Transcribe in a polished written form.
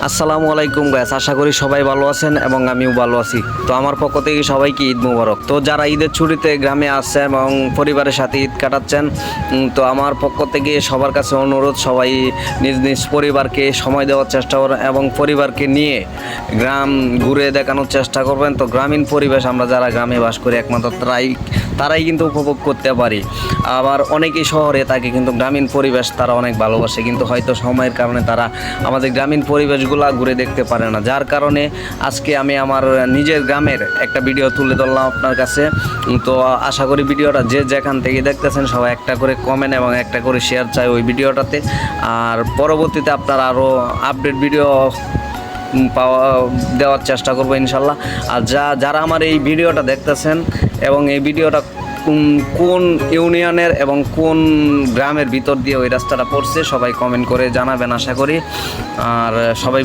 আসসালামু আলাইকুম গাইস, আশা করি সবাই ভালো আছেন এবং আমিও ভালো আছি। তো আমার পক্ষ থেকে সবাইকে ঈদ মোবারক। তো যারা ঈদের ছুটিতে গ্রামে আসছেন এবং পরিবারের সাথে ঈদ কাটাচ্ছেন, তো আমার পক্ষ থেকে সবার কাছে অনুরোধ, সবাই নিজ নিজ পরিবারকে সময় দেওয়ার চেষ্টা করেন এবং পরিবারকে নিয়ে গ্রাম ঘুরে দেখানোর চেষ্টা করবেন। তো গ্রামীণ পরিবেশ আমরা যারা গ্রামে বাস করি একমাত্র তারাই কিন্তু উপভোগ করতে পারি। আবার অনেকেই শহরে থাকে, কিন্তু গ্রামীণ পরিবেশ তারা অনেক ভালোবাসে, কিন্তু হয়তো সময়ের কারণে তারা আমাদের গ্রামীণ পরিবেশগুলো ঘুরে দেখতে পারে না। যার কারণে আজকে আমি আমার নিজের গ্রামের একটা ভিডিও তুলে ধরলাম আপনার কাছে। তো আশা করি ভিডিওটা যে যেখান থেকে দেখতেছেন সবাই একটা করে কমেন্ট এবং একটা করে শেয়ার চাই ওই ভিডিওটাতে। আর পরবর্তীতে আপনারা আরও আপডেট ভিডিও দেওয়ার চেষ্টা করবো ইনশাল্লাহ। আর যারা আমার এই ভিডিওটা দেখতেছেন এবং এই ভিডিওটা কোন ইউনিয়নের এবং কোন গ্রামের ভিতর দিয়ে ওই রাস্তাটা পড়ছে সবাই কমেন্ট করে জানাবেন আশা করি। আর সবাই